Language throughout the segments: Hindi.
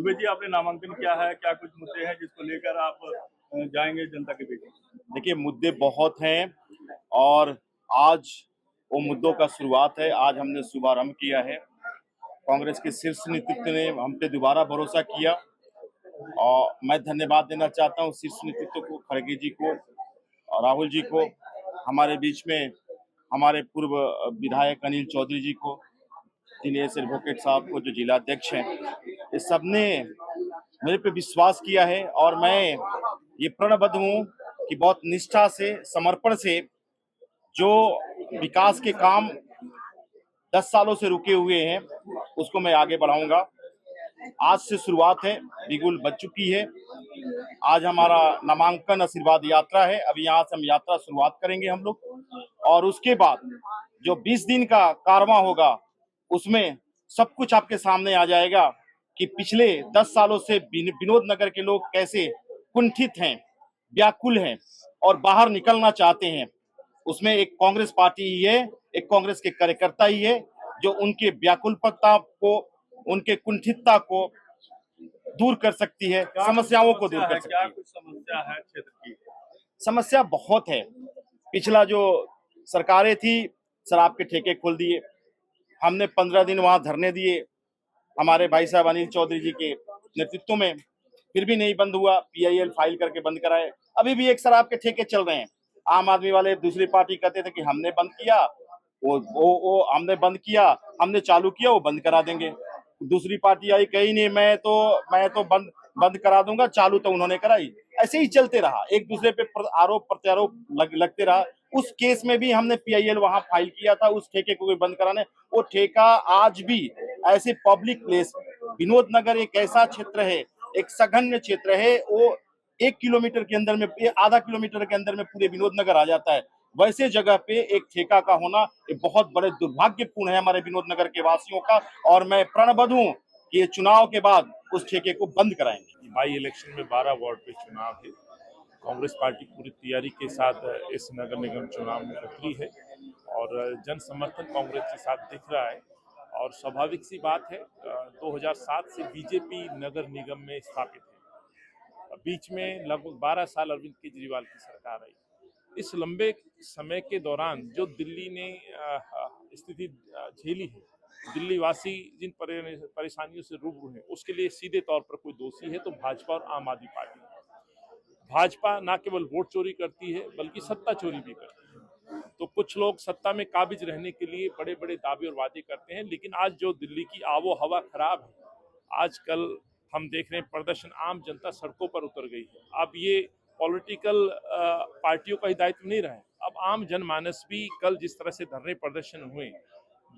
दुबे जी, आपने नामांकन किया है, क्या कुछ मुद्दे हैं जिसको लेकर आप जाएंगे जनता के बीच? देखिए, मुद्दे बहुत हैं और आज वो मुद्दों का शुरुआत है। आज हमने शुभारंभ किया है। कांग्रेस के शीर्ष नेतृत्व ने हम पे दोबारा भरोसा किया और मैं धन्यवाद देना चाहता हूँ शीर्ष नेतृत्व को, खड़गे जी को और राहुल जी को, हमारे बीच में हमारे पूर्व विधायक अनिल चौधरी जी को, दिनेश एडवोकेट साहब को जो जिला अध्यक्ष हैं, ये सबने मेरे पे विश्वास किया है और मैं ये प्रणबद्ध हूँ कि बहुत निष्ठा से, समर्पण से जो विकास के काम 10 सालों से रुके हुए हैं उसको मैं आगे बढ़ाऊंगा। आज से शुरुआत है, बिगुल बज चुकी है। आज हमारा नामांकन आशीर्वाद यात्रा है। अभी यहाँ से हम यात्रा शुरुआत करेंगे हम लोग और उसके बाद जो 20 दिन का कारवां होगा उसमें सब कुछ आपके सामने आ जाएगा कि पिछले 10 सालों से विनोद नगर के लोग कैसे कुंठित हैं, व्याकुल हैं और बाहर निकलना चाहते हैं। उसमें एक कांग्रेस पार्टी ही है, एक कांग्रेस के कार्यकर्ता ही है जो उनके व्याकुलता को, उनके कुंठितता को दूर कर सकती है, समस्याओं को दूर कर सकती क्या है। कुछ समस्या है क्षेत्र की? समस्या बहुत है। पिछला जो सरकारें थी, शराब के ठेके खोल दिए। हमने 15 दिन वहां धरने दिए हमारे भाई साहब अनिल चौधरी जी के नेतृत्व में, फिर भी नहीं बंद हुआ। पीआईएल फाइल करके बंद कराए। अभी भी एक शराब के ठेके चल रहे हैं। आम आदमी वाले दूसरी पार्टी कहते थे कि हमने बंद किया, वो हमने बंद किया, हमने चालू किया, वो बंद करा देंगे। दूसरी पार्टी आई, कही नहीं, मैं तो बंद बंद करा दूंगा, चालू तो उन्होंने कराई। ऐसे ही चलते रहा, एक दूसरे पे आरोप प्रत्यारोप लगते रहा। उस केस में भी हमने पीआईएल वहां फाइल किया था उस ठेके को भी बंद कराने। वो ठेका आज भी ऐसे पब्लिक प्लेस, विनोद नगर एक ऐसा क्षेत्र है, एक सघन क्षेत्र है, वो 1 किलोमीटर के अंदर में, आधा किलोमीटर के अंदर में पूरे विनोद नगर आ जाता है। वैसे जगह पे एक ठेका का होना ये बहुत बड़े दुर्भाग्यपूर्ण है हमारे विनोद नगर के वासियों का, और मैं प्रणबद्ध हूं कि ये चुनाव के बाद उस ठेके को बंद कराएंगे। बाई इलेक्शन में 12 वार्ड पे चुनाव है। कांग्रेस पार्टी पूरी तैयारी के साथ इस नगर निगम चुनाव में उतरी है और जन समर्थन कांग्रेस के साथ दिख रहा है। और स्वाभाविक सी बात है, 2007 से बीजेपी नगर निगम में स्थापित है। बीच में लगभग 12 साल अरविंद केजरीवाल की सरकार आई। इस लंबे समय के दौरान जो दिल्ली ने स्थिति झेली है, दिल्ली वासी जिन परेशानियों से रूबरू हैं, उसके लिए सीधे तौर पर कोई दोषी है तो भाजपा और आम आदमी पार्टी है। भाजपा न केवल वोट चोरी करती है बल्कि सत्ता चोरी भी करती है। तो कुछ लोग सत्ता में काबिज रहने के लिए बड़े बड़े दावे और वादे करते हैं, लेकिन आज जो दिल्ली की आबो हवा खराब है, आजकल हम देख रहे हैं प्रदर्शन, आम जनता सड़कों पर उतर गई है। अब ये पॉलिटिकल पार्टियों का ही दायित्व नहीं रहा है, अब आम जनमानस भी, कल जिस तरह से धरने प्रदर्शन हुए,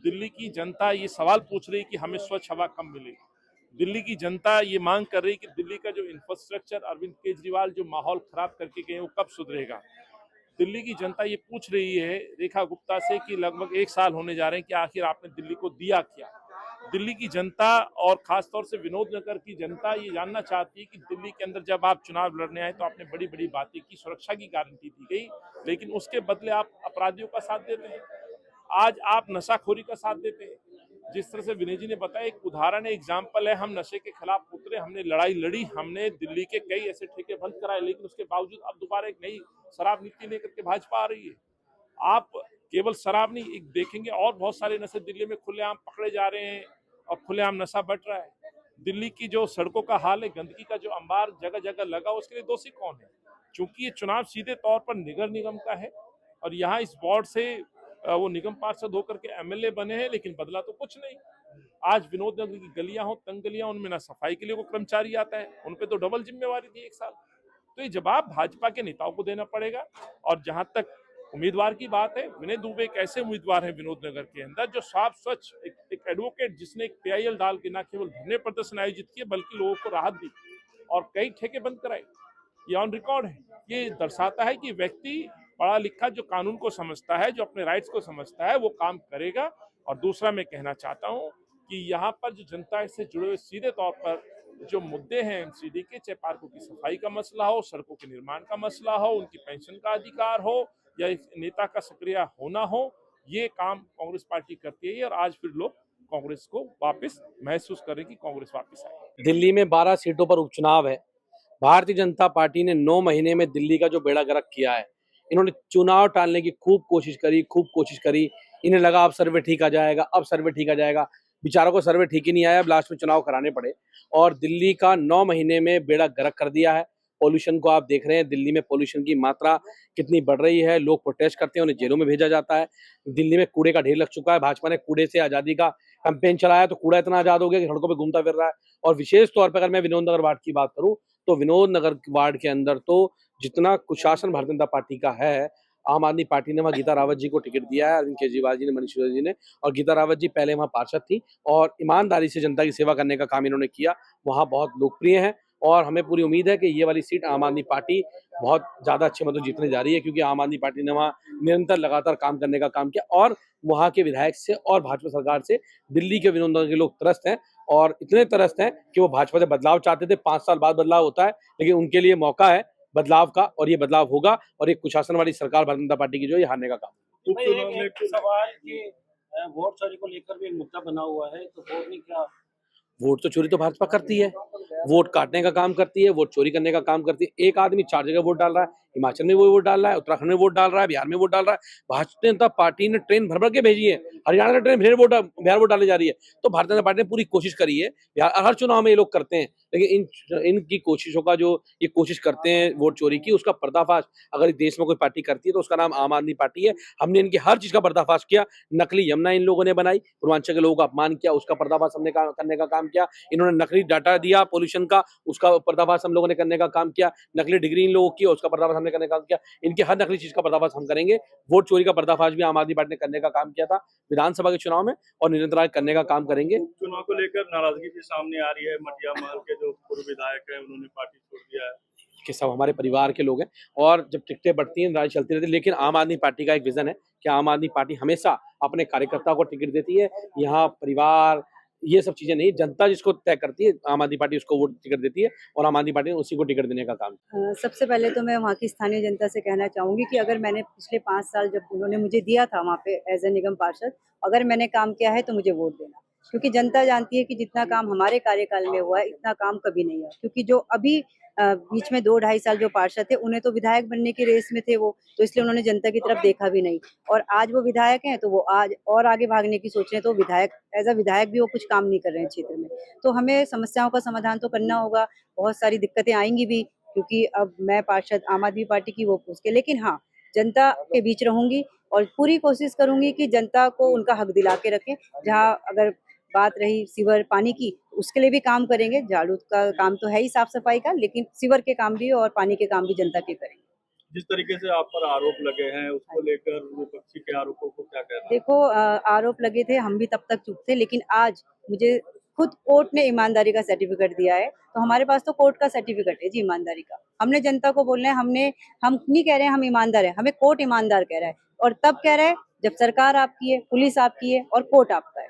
दिल्ली की जनता ये सवाल पूछ रही है कि हमें स्वच्छ हवा कब मिलेगी। दिल्ली की जनता ये मांग कर रही है कि दिल्ली का जो इंफ्रास्ट्रक्चर अरविंद केजरीवाल जो माहौल खराब करके गए वो कब सुधरेगा। दिल्ली की जनता ये पूछ रही है रेखा गुप्ता से कि लगभग 1 साल होने जा रहे हैं कि आखिर आपने दिल्ली को दिया क्या। दिल्ली की जनता और खासतौर से विनोद नगर की जनता ये जानना चाहती है कि दिल्ली के अंदर जब आप चुनाव लड़ने आए तो आपने बड़ी बड़ी बातें की, सुरक्षा की गारंटी दी गई, लेकिन उसके बदले आप अपराधियों का साथ देते हैं। आज आप नशाखोरी का साथ देते हैं। जिस तरह से विनय जी ने बताया, एक उदाहरण है, एग्जाम्पल है, हम नशे के खिलाफ उतरे, हमने लड़ाई लड़ी, हमने दिल्ली के कई ऐसे ठेके बंद कराए, लेकिन उसके बावजूद अब दोबारा एक नई शराब नीति लेकर के भाजपा आ रही है। आप केवल शराब नहीं, एक देखेंगे और बहुत सारे नशे दिल्ली में खुलेआम पकड़े जा रहे हैं और खुलेआम नशा बढ़ रहा है। दिल्ली की जो सड़कों का हाल है, गंदगी का जो अंबार जगह जगह लगा, उसके लिए दोषी कौन है? चूंकि ये चुनाव सीधे तौर पर नगर निगम का है और यहाँ इस वार्ड से वो निगम पार्षद होकर के एमएलए बने हैं, लेकिन बदला तो कुछ नहीं। आज विनोद नगर की गलियां हो, तंग गलियां, उनमें ना सफाई के लिए वो कर्मचारी आता है, उनपे तो डबल जिम्मेवारी थी 1 साल। तो ये जवाब भाजपा के नेताओं को देना पड़ेगा। और जहां तक उम्मीदवार की बात है, विनय दुबे एक ऐसे उम्मीदवार है विनोद नगर के अंदर जो साफ स्वच्छ एक एडवोकेट, जिसने एक पीआईएल डाल के न केवल धरने प्रदर्शन आयोजित किए बल्कि लोगों को राहत दी और कई ठेके बंद कराए। ये ऑन रिकॉर्ड है। ये दर्शाता है कि व्यक्ति पढ़ा लिखा, जो कानून को समझता है, जो अपने राइट्स को समझता है, वो काम करेगा। और दूसरा मैं कहना चाहता हूं कि यहाँ पर जो जनता से जुड़े हुए सीधे तौर पर जो मुद्दे हैं एमसीडी के, चाहे पार्कों की सफाई का मसला हो, सड़कों के निर्माण का मसला हो, उनकी पेंशन का अधिकार हो, या एक नेता का सक्रिय होना हो, ये काम कांग्रेस पार्टी करती है और आज फिर लोग कांग्रेस को वापस महसूस करें कि कांग्रेस वापस आए। दिल्ली में 12 सीटों पर उपचुनाव है। भारतीय जनता पार्टी ने 9 महीने में दिल्ली का जो बेड़ा गर्क किया है, इन्होंने चुनाव टालने की खूब कोशिश करी। इन्हें लगा अब सर्वे ठीक आ जाएगा। बेचारों को सर्वे ठीक ही नहीं आया, अब लास्ट में चुनाव कराने पड़े और दिल्ली का 9 महीने में बेड़ा गर्क कर दिया है। पॉल्यूशन को आप देख रहे हैं, दिल्ली में पॉल्यूशन की मात्रा कितनी बढ़ रही है। लोग प्रोटेस्ट करते हैं, उन्हें जेलों में भेजा जाता है। दिल्ली में कूड़े का ढेर लग चुका है। भाजपा ने कूड़े से आज़ादी का कैंपेन चलाया तो कूड़ा इतना आज़ाद हो गया कि सड़कों पे घूमता फिर रहा है। और विशेष तौर पर अगर मैं विनोद नगर वार्ड की बात करूं तो विनोद नगर वार्ड के अंदर तो जितना कुशासन भारतीय जनता पार्टी का है, आम आदमी पार्टी ने वहाँ गीता रावत जी को टिकट दिया है, अरविंद केजरीवाल जी ने, मनीष सिसोदिया जी ने। और गीता रावत जी पहले वहाँ पार्षद थी और ईमानदारी से जनता की सेवा करने का काम इन्होंने किया, वहाँ बहुत लोकप्रिय है। और हमें पूरी उम्मीद है कि ये वाली सीट आम आदमी पार्टी बहुत ज्यादा अच्छे मतों जीतने जा रही है, क्योंकि आम आदमी पार्टी ने वहाँ निरंतर लगातार काम करने का काम किया और वहाँ के विधायक से और भाजपा सरकार से दिल्ली के विनोद नगर के लोग त्रस्त हैं और इतने त्रस्त हैं कि वो भाजपा से बदलाव चाहते थे। 5 साल बाद बदलाव होता है, लेकिन उनके लिए मौका है बदलाव का और ये बदलाव होगा और एक कुशासन वाली सरकार भारतीय जनता पार्टी की जो है ये हारने का काम। उपचुनाव में एक सवाल कि वोट चोरी को लेकर भी एक मुद्दा बना हुआ है, तो वोट में क्या वोट तो चोरी तो भाजपा करती है, वोट काटने का काम करती है, वोट चोरी करने का काम करती है। एक आदमी 4 जगह वोट डाल रहा है, हिमाचल में वो वोट डाल रहा है, उत्तराखंड में वोट डाल रहा है, बिहार में वोट डाल रहा है। भारतीय जनता पार्टी ने ट्रेन भर भर के भेजी है, हरियाणा में ट्रेन बिहार वोट डाले जा रही है। तो भारतीय जनता पार्टी ने पूरी कोशिश करी है, हर चुनाव में ये लोग करते हैं, लेकिन इनकी कोशिशों का जो ये कोशिश करते हैं वोट चोरी की, उसका पर्दाफाश अगर देश में कोई पार्टी करती है तो उसका नाम आम आदमी पार्टी है। हमने इनकी हर चीज का पर्दाफाश किया। नकली यमुना इन लोगों ने बनाई, पूर्वांचल के लोगों का अपमान किया, उसका पर्दाफाश हमने करने का काम किया। इन्होंने नकली डाटा दिया पोल्यूशन का, उसका पर्दाफाश हम लोगों ने करने का काम किया। नकली डिग्री इन लोगों की, उसका पर्दाफाश हमने करने का काम किया। इनकी हर नकली चीज का पर्दाफाश हम करेंगे। वोट चोरी का पर्दाफाश भी आम आदमी पार्टी ने करने का काम किया था विधानसभा के चुनाव में और निरंतर करने का काम करेंगे। उपचुनाव को लेकर नाराजगी भी सामने आ रही है। मटिया महल के जो पूर्व विधायक है उन्होंने पार्टी छोड़ दिया है कि सब हमारे परिवार के लोग हैं और जब टिकटें बढ़ती हैं लड़ाई चलती रहती है। लेकिन आम आदमी पार्टी का एक विजन है कि आम आदमी पार्टी हमेशा अपने कार्यकर्ताओं को टिकट देती है। यहाँ परिवार ये सब चीजें नहीं, जनता जिसको तय करती है आम आदमी पार्टी उसको वोट टिकट देती है और आम आदमी पार्टी ने उसी को टिकट देने का काम किया। सबसे पहले तो मैं वहाँ की स्थानीय जनता से कहना चाहूँगी कि अगर मैंने पिछले 5 साल जब उन्होंने मुझे दिया था वहाँ पे एज ए निगम पार्षद, अगर मैंने काम किया है तो मुझे वोट देना, क्योंकि जनता जानती है कि जितना काम हमारे कार्यकाल में हुआ है इतना काम कभी नहीं हुआ। क्योंकि जो अभी बीच में 2-2.5 साल जो पार्षद थे उन्हें तो विधायक बनने की रेस में थे वो, तो इसलिए उन्होंने जनता की तरफ देखा भी नहीं। और आज वो विधायक हैं तो वो आज और आगे भागने की सोच रहे हैं, तो विधायक एज अ विधायक भी वो कुछ काम नहीं कर रहे हैं क्षेत्र में। तो हमें समस्याओं का समाधान तो करना होगा, बहुत सारी दिक्कतें आएंगी भी, क्योंकि अब मैं पार्षद आम आदमी पार्टी की वो पूछ के, लेकिन हाँ जनता के बीच रहूंगी और पूरी कोशिश करूंगी कि जनता को उनका हक दिला के रखें। जहाँ अगर बात रही सीवर पानी की, उसके लिए भी काम करेंगे। झाड़ू का काम तो है ही साफ सफाई का, लेकिन सीवर के काम भी और पानी के काम भी जनता के करेंगे। जिस तरीके से आप पर आरोप लगे हैं उसको लेकर विपक्षी के आरोपों को क्या कहना है? देखो आरोप लगे थे, हम भी तब तक चुप थे, लेकिन आज मुझे खुद कोर्ट ने ईमानदारी का सर्टिफिकेट दिया है, तो हमारे पास तो कोर्ट का सर्टिफिकेट है जी ईमानदारी का। हमने जनता को बोलना है, हम नहीं कह रहे हैं हम ईमानदार है, हमें कोर्ट ईमानदार कह रहा है। और तब कह रहा है जब सरकार आपकी है, पुलिस आपकी है और कोर्ट आपका है।